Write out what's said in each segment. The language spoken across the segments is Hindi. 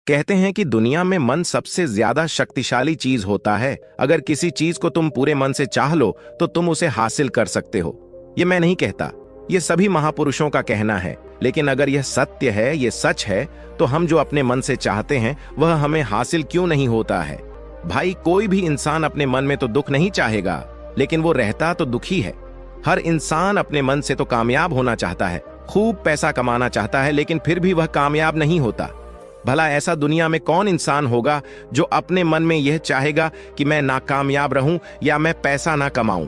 कहते हैं कि दुनिया में मन सबसे ज्यादा शक्तिशाली चीज होता है। अगर किसी चीज को तुम पूरे मन से चाह लो तो तुम उसे हासिल कर सकते हो। ये मैं नहीं कहता, ये सभी महापुरुषों का कहना है। लेकिन अगर यह सत्य है, ये सच है, तो हम जो अपने मन से चाहते हैं वह हमें हासिल क्यों नहीं होता है? भाई, कोई भी इंसान अपने मन में तो दुख नहीं चाहेगा, लेकिन वो रहता तो दुखी है। हर इंसान अपने मन से तो कामयाब होना चाहता है, खूब पैसा कमाना चाहता है, लेकिन फिर भी वह कामयाब नहीं होता। भला ऐसा दुनिया में कौन इंसान होगा जो अपने मन में यह चाहेगा कि मैं नाकामयाब रहूं या मैं पैसा ना कमाऊं?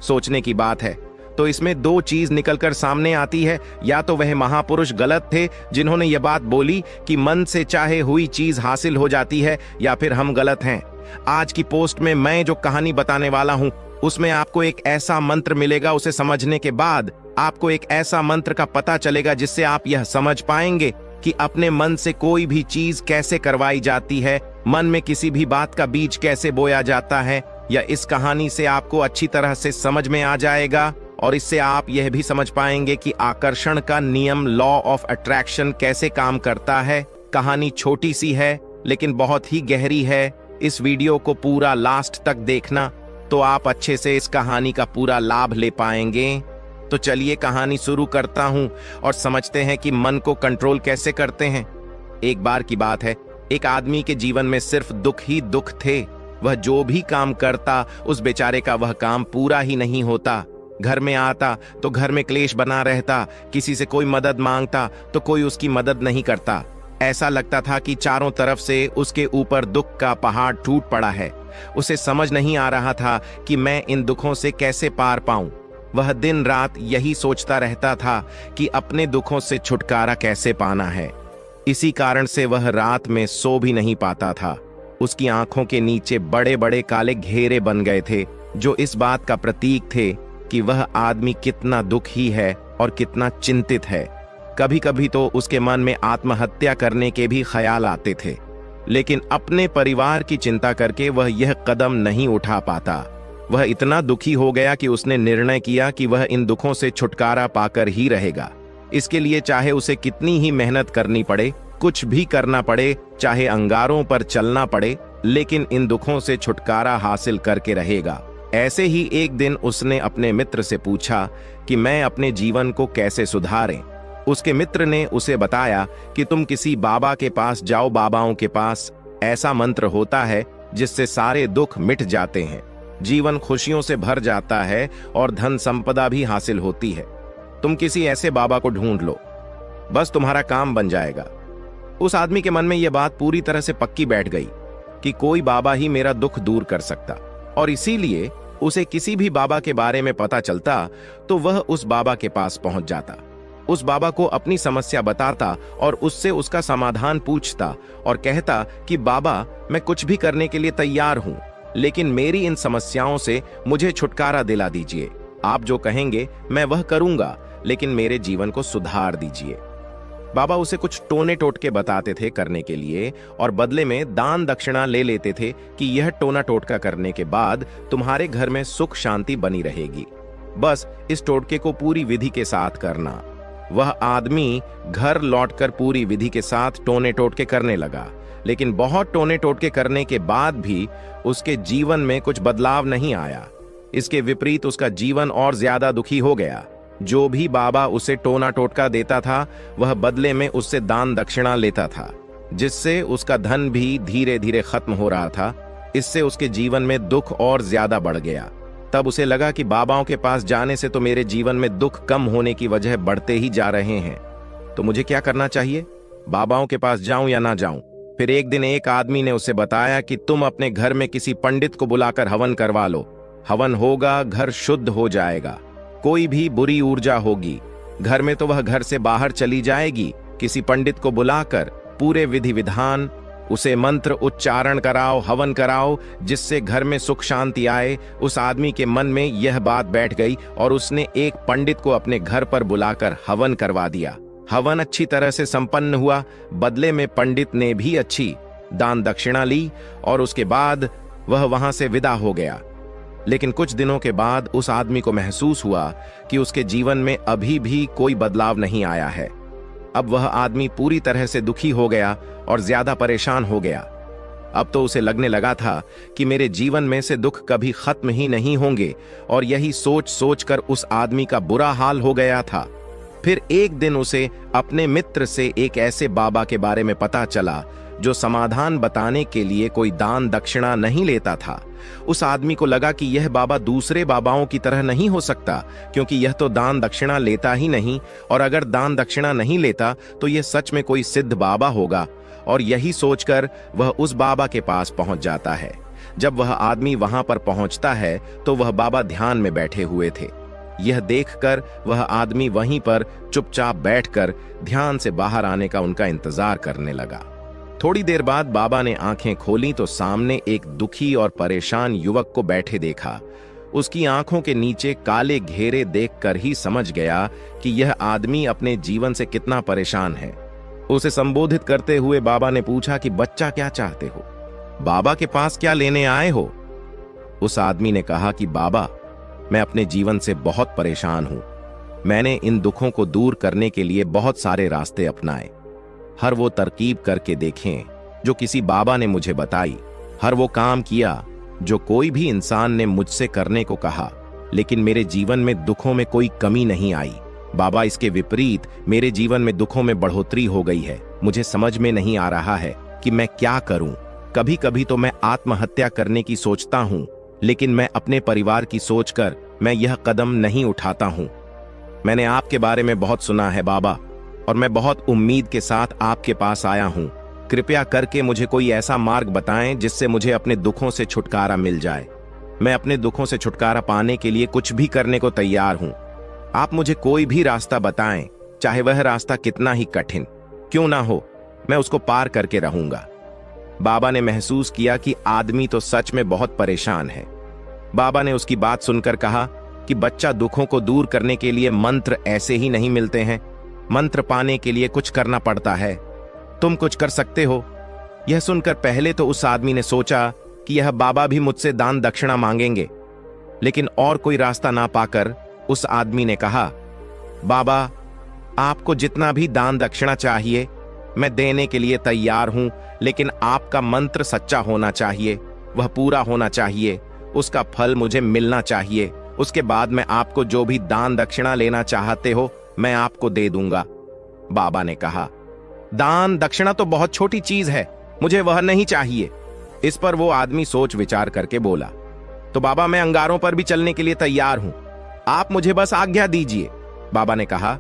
सोचने की बात है। तो इसमें दो चीज निकलकर सामने आती है, या तो वह महापुरुष गलत थे जिन्होंने यह बात बोली कि मन से चाहे हुई चीज हासिल हो जाती है, या फिर हम गलत हैं। आज की पोस्ट में मैं जो कहानी बताने वाला हूं उसमें आपको एक ऐसा मंत्र मिलेगा। उसे समझने के बाद आपको एक ऐसा मंत्र का पता चलेगा जिससे आप यह समझ पाएंगे कि अपने मन से कोई भी चीज कैसे करवाई जाती है, मन में किसी भी बात का बीज कैसे बोया जाता है। या इस कहानी से आपको अच्छी तरह से समझ में आ जाएगा और इससे आप यह भी समझ पाएंगे कि आकर्षण का नियम, लॉ ऑफ अट्रैक्शन, कैसे काम करता है। कहानी छोटी सी है लेकिन बहुत ही गहरी है। इस वीडियो को पूरा लास्ट तक देखना तो आप अच्छे से इस कहानी का पूरा लाभ ले पाएंगे। तो चलिए कहानी शुरू करता हूं और समझते हैं कि मन को कंट्रोल कैसे करते हैं। एक बार की बात है, एक आदमी के जीवन में सिर्फ दुख ही दुख थे। वह जो भी काम करता उस बेचारे का वह काम पूरा ही नहीं होता। घर में आता तो घर में क्लेश बना रहता, किसी से कोई मदद मांगता तो कोई उसकी मदद नहीं करता। ऐसा लगता था कि चारों तरफ से उसके ऊपर दुख का पहाड़ टूट पड़ा है। उसे समझ नहीं आ रहा था कि मैं इन दुखों से कैसे पार पाऊं। वह दिन रात यही सोचता रहता था कि अपने दुखों से छुटकारा कैसे पाना है। इसी कारण से वह रात में सो भी नहीं पाता था। उसकी आंखों के नीचे बड़े बड़े काले घेरे बन गए थे, जो इस बात का प्रतीक थे कि वह आदमी कितना दुखी है और कितना चिंतित है। कभी कभी तो उसके मन में आत्महत्या करने के भी ख्याल आते थे, लेकिन अपने परिवार की चिंता करके वह यह कदम नहीं उठा पाता। वह इतना दुखी हो गया कि उसने निर्णय किया कि वह इन दुखों से छुटकारा पाकर ही रहेगा। इसके लिए चाहे उसे कितनी ही मेहनत करनी पड़े, कुछ भी करना पड़े, चाहे अंगारों पर चलना पड़े, लेकिन इन दुखों से छुटकारा हासिल करके रहेगा। ऐसे ही एक दिन उसने अपने मित्र से पूछा कि मैं अपने जीवन को कैसे सुधारें। उसके मित्र ने उसे बताया कि तुम किसी बाबा के पास जाओ। बाबाओं के पास ऐसा मंत्र होता है जिससे सारे दुख मिट जाते हैं, जीवन खुशियों से भर जाता है और धन संपदा भी हासिल होती है। तुम किसी ऐसे बाबा को ढूंढ लो, बस तुम्हारा काम बन जाएगा। उस आदमी के मन में यह बात पूरी तरह से पक्की बैठ गई कि कोई बाबा ही मेरा दुख दूर कर सकता, और इसीलिए उसे किसी भी बाबा के बारे में पता चलता तो वह उस बाबा के पास पहुंच जाता, उस बाबा को अपनी समस्या बताता और उससे उसका समाधान पूछता और कहता कि बाबा, मैं कुछ भी करने के लिए तैयार हूं, लेकिन मेरी इन समस्याओं से मुझे छुटकारा दिला दीजिए। आप जो कहेंगे मैं वह करूंगा, लेकिन मेरे जीवन को सुधार दीजिए। बाबा उसे कुछ टोने टोटके बताते थे करने के लिए, और बदले में दान दक्षिणा ले लेते थे कि यह टोना टोटका करने के बाद तुम्हारे घर में सुख शांति बनी रहेगी। बस इस टोटके को पूरी विधि के साथ करना। वह आदमी घर लौटकर पूरी विधि के साथ टोने टोटके करने लगा, लेकिन बहुत टोने टोटके करने के बाद भी उसके जीवन में कुछ बदलाव नहीं आया। इसके विपरीत उसका जीवन और ज्यादा दुखी हो गया। जो भी बाबा उसे टोना टोटका देता था वह बदले में उससे दान दक्षिणा लेता था, जिससे उसका धन भी धीरे धीरे खत्म हो रहा था। इससे उसके जीवन में दुख और ज्यादा बढ़ गया। तब उसे लगा कि बाबाओं के पास जाने से तो मेरे जीवन में दुख कम होने की वजह बढ़ते ही जा रहे हैं, तो मुझे क्या करना चाहिए? बाबाओं के पास जाऊं या ना जाऊं? फिर एक दिन एक आदमी ने उसे बताया कि तुम अपने घर में किसी पंडित को बुलाकर हवन करवा लो। हवन होगा, घर शुद्ध हो जाएगा, कोई भी बुरी ऊर्जा होगी घर में तो वह घर से बाहर चली जाएगी। किसी पंडित को बुलाकर पूरे विधि विधान, उसे मंत्र उच्चारण कराओ, हवन कराओ, जिससे घर में सुख शांति आए। उस आदमी के मन में यह बात बैठ गई और उसने एक पंडित को अपने घर पर बुलाकर हवन करवा दिया। हवन अच्छी तरह से संपन्न हुआ। बदले में पंडित ने भी अच्छी दान दक्षिणा ली और उसके बाद वह वहां से विदा हो गया। लेकिन कुछ दिनों के बाद उस आदमी को महसूस हुआ कि उसके जीवन में अभी भी कोई बदलाव नहीं आया है। अब वह आदमी पूरी तरह से दुखी हो गया और ज्यादा परेशान हो गया। अब तो उसे लगने लगा था कि मेरे जीवन में से दुख कभी खत्म ही नहीं होंगे, और यही सोच सोचकर उस आदमी का बुरा हाल हो गया था। फिर एक दिन उसे अपने मित्र से एक ऐसे बाबा के बारे में पता चला जो समाधान बताने के लिए कोई दान दक्षिणा नहीं लेता था। उस आदमी को लगा कि यह बाबा दूसरे बाबाओं की तरह नहीं हो सकता, क्योंकि यह तो दान दक्षिणा लेता ही नहीं, और अगर दान दक्षिणा नहीं लेता तो यह सच में कोई सिद्ध बाबा होगा। और यही सोचकर वह उस बाबा के पास पहुंच जाता है। जब वह आदमी वहां पर पहुंचता है तो वह बाबा ध्यान में बैठे हुए थे। यह देखकर वह आदमी वहीं पर चुपचाप बैठकर ध्यान से बाहर आने का उनका इंतजार करने लगा। थोड़ी देर बाद बाबा ने आंखें खोली तो सामने एक दुखी और परेशान युवक को बैठे देखा। उसकी आंखों के नीचे काले घेरे देखकर ही समझ गया कि यह आदमी अपने जीवन से कितना परेशान है। उसे संबोधित करते हुए बाबा ने पूछा कि बच्चा, क्या चाहते हो? बाबा के पास क्या लेने आए हो? उस आदमी ने कहा कि बाबा, मैं अपने जीवन से बहुत परेशान हूं। मैंने इन दुखों को दूर करने के लिए बहुत सारे रास्ते अपनाए, हर वो तरकीब करके देखें जो किसी बाबा ने मुझे बताई, हर वो काम किया जो कोई भी इंसान ने मुझसे करने को कहा, लेकिन मेरे जीवन में दुखों में कोई कमी नहीं आई। बाबा, इसके विपरीत मेरे जीवन में दुखों में बढ़ोतरी हो गई है। मुझे समझ में नहीं आ रहा है कि मैं क्या करूं। कभी कभी तो मैं आत्महत्या करने की सोचता हूं, लेकिन मैं अपने परिवार की सोचकर मैं यह कदम नहीं उठाता हूं। मैंने आपके बारे में बहुत सुना है बाबा, और मैं बहुत उम्मीद के साथ आपके पास आया हूं। कृपया करके मुझे कोई ऐसा मार्ग बताएं जिससे मुझे अपने दुखों से छुटकारा मिल जाए। मैं अपने दुखों से छुटकारा पाने के लिए कुछ भी करने को तैयार हूं। आप मुझे कोई भी रास्ता बताएं, चाहे वह रास्ता कितना ही कठिन क्यों ना हो, मैं उसको पार करके रहूंगा। बाबा ने महसूस किया कि आदमी तो सच में बहुत परेशान है। बाबा ने उसकी बात सुनकर कहा कि बच्चा, दुखों को दूर करने के लिए मंत्र ऐसे ही नहीं मिलते हैं। मंत्र पाने के लिए कुछ करना पड़ता है। तुम कुछ कर सकते हो। यह सुनकर पहले तो उस आदमी ने सोचा कि यह बाबा भी मुझसे दान दक्षिणा मांगेंगे, लेकिन और कोई रास्ता ना पाकर उस आदमी ने कहा, बाबा, आपको जितना भी दान दक्षिणा चाहिए मैं देने के लिए तैयार हूं, लेकिन आपका मंत्र सच्चा होना चाहिए, वह पूरा होना चाहिए, उसका फल मुझे मिलना चाहिए। उसके बाद मैं आपको जो भी दान दक्षिणा लेना चाहते हो मैं आपको दे दूंगा। बाबा ने कहा, दान दक्षिणा तो बहुत छोटी चीज है, मुझे वह नहीं चाहिए। इस पर वो आदमी सोच विचार करके बोला, तो बाबा, मैं अंगारों पर भी चलने के लिए तैयार हूं, आप मुझे बस आज्ञा दीजिए। बाबा ने कहा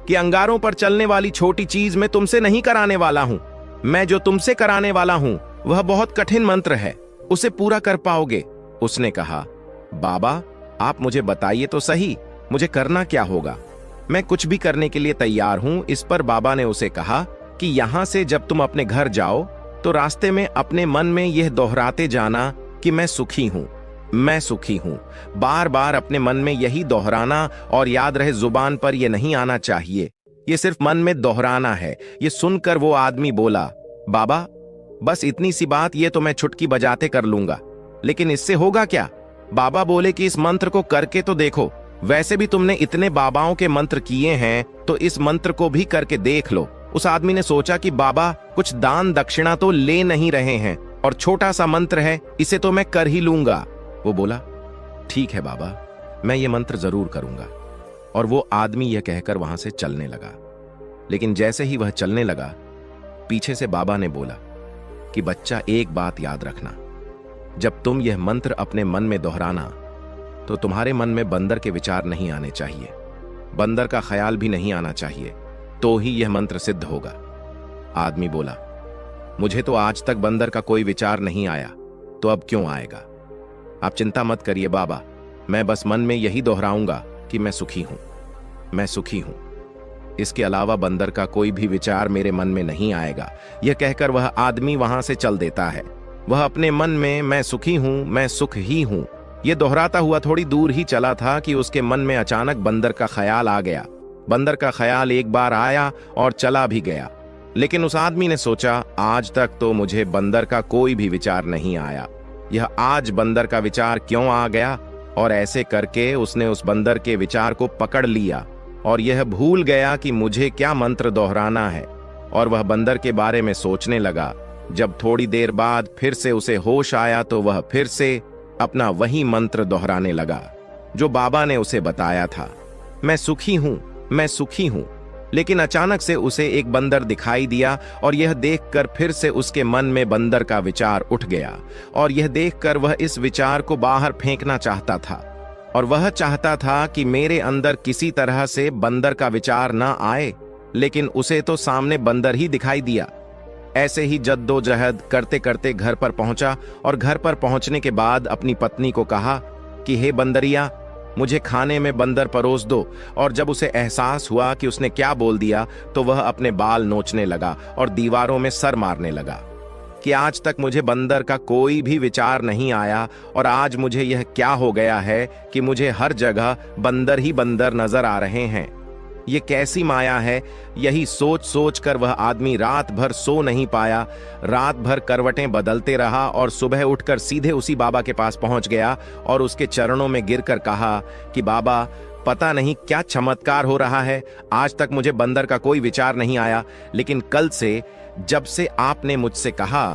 कि अंगारों पर चलने वाली छोटी चीज मैं तुमसे नहीं कराने वाला हूं। मैं जो तुमसे कराने वाला हूं वह बहुत कठिन मंत्र है, उसे पूरा कर पाओगे? उसने कहा, बाबा, आप मुझे बताइए तो सही, मुझे करना क्या होगा? मैं कुछ भी करने के लिए तैयार हूं। इस पर बाबा ने उसे कहा कि यहां से जब तुम अपने घर जाओ तो रास्ते में अपने मन में यह दोहराते जाना कि मैं सुखी हूं, मैं सुखी हूं। बार बार अपने मन में यही दोहराना, और याद रहे जुबान पर यह नहीं आना चाहिए, यह सिर्फ मन में दोहराना है। यह सुनकर वो आदमी बोला, बाबा, बस इतनी सी बात, ये तो मैं चुटकी बजाते कर लूंगा, लेकिन इससे होगा क्या? बाबा बोले कि इस मंत्र को करके तो देखो, वैसे भी तुमने इतने बाबाओं के मंत्र किए हैं तो इस मंत्र को भी करके देख लो। उस आदमी ने सोचा कि बाबा कुछ दान दक्षिणा तो ले नहीं रहे हैं, और छोटा सा मंत्र है, इसे तो मैं कर ही लूंगा। वो बोला, ठीक है बाबा, मैं ये मंत्र जरूर करूंगा। और वो आदमी यह कहकर वहां से चलने लगा। लेकिन जैसे ही वह चलने लगा, पीछे से बाबा ने बोला कि बच्चा, एक बात याद रखना, जब तुम यह मंत्र अपने मन में दोहराना तो तुम्हारे मन में बंदर के विचार नहीं आने चाहिए, बंदर का ख्याल भी नहीं आना चाहिए, तो ही यह मंत्र सिद्ध होगा। आदमी बोला, मुझे तो आज तक बंदर का कोई विचार नहीं आया, तो अब क्यों आएगा? आप चिंता मत करिए बाबा, मैं बस मन में यही दोहराऊंगा कि मैं सुखी हूं, मैं सुखी हूं। इसके अलावा बंदर का कोई भी विचार मेरे मन में नहीं आएगा। यह कहकर वह आदमी वहां से चल देता है। वह अपने मन में मैं सुखी हूं, मैं सुख ही हूं, यह दोहराता हुआ थोड़ी दूर ही चला था कि उसके मन में अचानक बंदर का ख्याल आ गया। बंदर का ख्याल एक बार आया और चला भी गया, लेकिन उस आदमी ने सोचा, आज तक तो मुझे बंदर का कोई भी विचार नहीं आया, यह आज बंदर का विचार क्यों आ गया? और ऐसे करके उसने उस बंदर के विचार को पकड़ लिया और यह भूल गया कि मुझे क्या मंत्र दोहराना है, और वह बंदर के बारे में सोचने लगा। जब थोड़ी देर बाद फिर से उसे होश आया तो वह फिर से अपना वही मंत्र दोहराने लगा जो बाबा ने उसे बताया था, मैं सुखी हूं, मैं सुखी हूं। लेकिन अचानक से उसे एक बंदर दिखाई दिया और यह देखकर फिर से उसके मन में बंदर का विचार उठ गया, और यह देखकर वह इस विचार को बाहर फेंकना चाहता था, और वह चाहता था कि मेरे अंदर किसी तरह से बंदर का विचार ना आए, लेकिन उसे तो सामने बंदर ही दिखाई दिया। ऐसे ही जद्दोजहद करते करते घर पर पहुंचा, और घर पर पहुंचने के बाद अपनी पत्नी को कहा कि हे बंदरिया, मुझे खाने में बंदर परोस दो। और जब उसे एहसास हुआ कि उसने क्या बोल दिया तो वह अपने बाल नोचने लगा और दीवारों में सर मारने लगा कि आज तक मुझे बंदर का कोई भी विचार नहीं आया, और आज मुझे यह क्या हो गया है कि मुझे हर जगह बंदर ही बंदर नजर आ रहे हैं। ये कैसी माया है। यही सोच सोच कर वह आदमी रात भर सो नहीं पाया, रात भर करवटें बदलते रहा, और सुबह उठकर सीधे उसी बाबा के पास पहुंच गया और उसके चरणों में गिरकर कहा कि बाबा, पता नहीं क्या चमत्कार हो रहा है, आज तक मुझे बंदर का कोई विचार नहीं आया, लेकिन कल से जब से आपने मुझसे कहा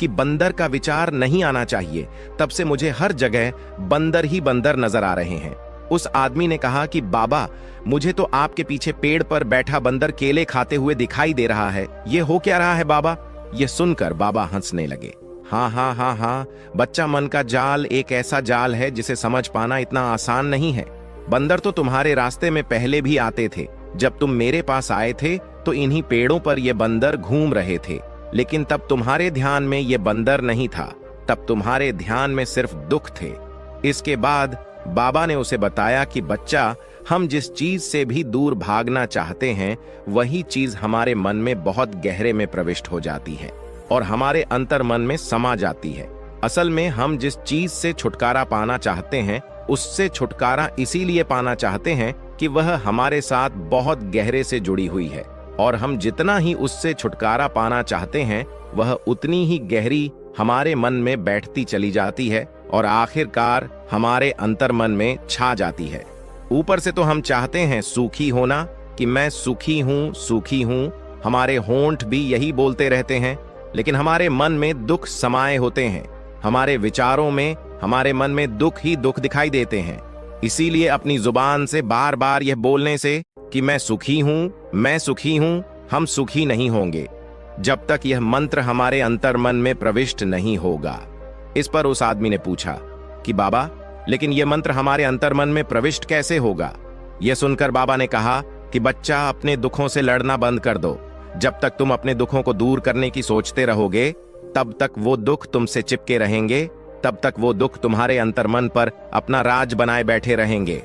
कि बंदर का विचार नहीं आना चाहिए, तब से मुझे हर जगह बंदर ही बंदर नजर आ रहे हैं। उस आदमी ने कहा कि बाबा, मुझे तो आपके पीछे पेड़ पर बैठा बंदर केले खाते हुए दिखाई दे रहा है, ये हो क्या रहा है बाबा? ये सुनकर बाबा हंसने लगे। हाँ हाँ हाँ हाँ बच्चा, मन का जाल एक ऐसा जाल है जिसे समझ पाना इतना आसान नहीं है। बंदर तो तुम्हारे रास्ते में पहले भी आते थे। जब तुम मेरे पास आए थे तो इन्हीं पेड़ों पर ये बंदर घूम रहे थे, लेकिन तब तुम्हारे ध्यान में ये बंदर नहीं था, तब तुम्हारे ध्यान में सिर्फ दुख थे। इसके बाद बाबा ने उसे बताया कि बच्चा, हम जिस चीज से भी दूर भागना चाहते हैं वही चीज हमारे मन में बहुत गहरे में प्रविष्ट हो जाती है और हमारे अंतर मन में समा जाती है। असल में हम जिस चीज से छुटकारा पाना चाहते हैं उससे छुटकारा इसीलिए पाना चाहते हैं कि वह हमारे साथ बहुत गहरे से जुड़ी हुई है, और हम जितना ही उससे छुटकारा पाना चाहते हैं वह उतनी ही गहरी हमारे मन में बैठती चली जाती है और आखिरकार हमारे अंतर्मन में छा जाती है। ऊपर से तो हम चाहते हैं सुखी होना, कि मैं सुखी हूँ सुखी हूँ, हमारे होंठ भी यही बोलते रहते हैं, लेकिन हमारे मन में दुख समाये होते हैं। हमारे विचारों में, हमारे मन में दुख ही दुख दिखाई देते हैं। इसीलिए अपनी जुबान से बार बार यह बोलने से कि मैं सुखी हूँ, मैं सुखी हूँ, हम सुखी नहीं होंगे जब तक यह मंत्र हमारे अंतर्मन में प्रविष्ट नहीं होगा। इस पर उस आदमी ने पूछा कि बाबा, लेकिन यह मंत्र हमारे अंतर्मन में प्रविष्ट कैसे होगा? यह सुनकर बाबा ने कहा कि बच्चा, अपने दुखों से लड़ना बंद कर दो। जब तक तुम अपने दुखों को दूर करने की सोचते रहोगे तब तक वो दुख तुमसे चिपके रहेंगे, तब तक वो दुख तुम्हारे अंतर्मन पर अपना राज बनाए बैठे रहेंगे।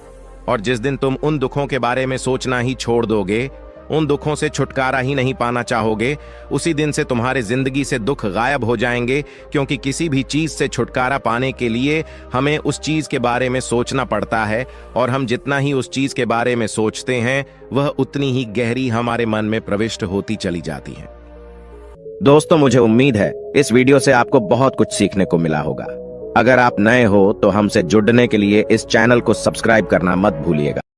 और जिस दिन तुम उन दुखों के बारे में सोचना ही छोड़ दोगे, उन दुखों से छुटकारा ही नहीं पाना चाहोगे, उसी दिन से तुम्हारे जिंदगी से दुख गायब हो जाएंगे। क्योंकि किसी भी चीज से छुटकारा पाने के लिए हमें उस चीज के बारे में सोचना पड़ता है, और हम जितना ही उस चीज के बारे में सोचते हैं वह उतनी ही गहरी हमारे मन में प्रविष्ट होती चली जाती है। दोस्तों, मुझे उम्मीद है इस वीडियो से आपको बहुत कुछ सीखने को मिला होगा। अगर आप नए हो तो हमसे जुड़ने के लिए इस चैनल को सब्सक्राइब करना मत भूलिएगा।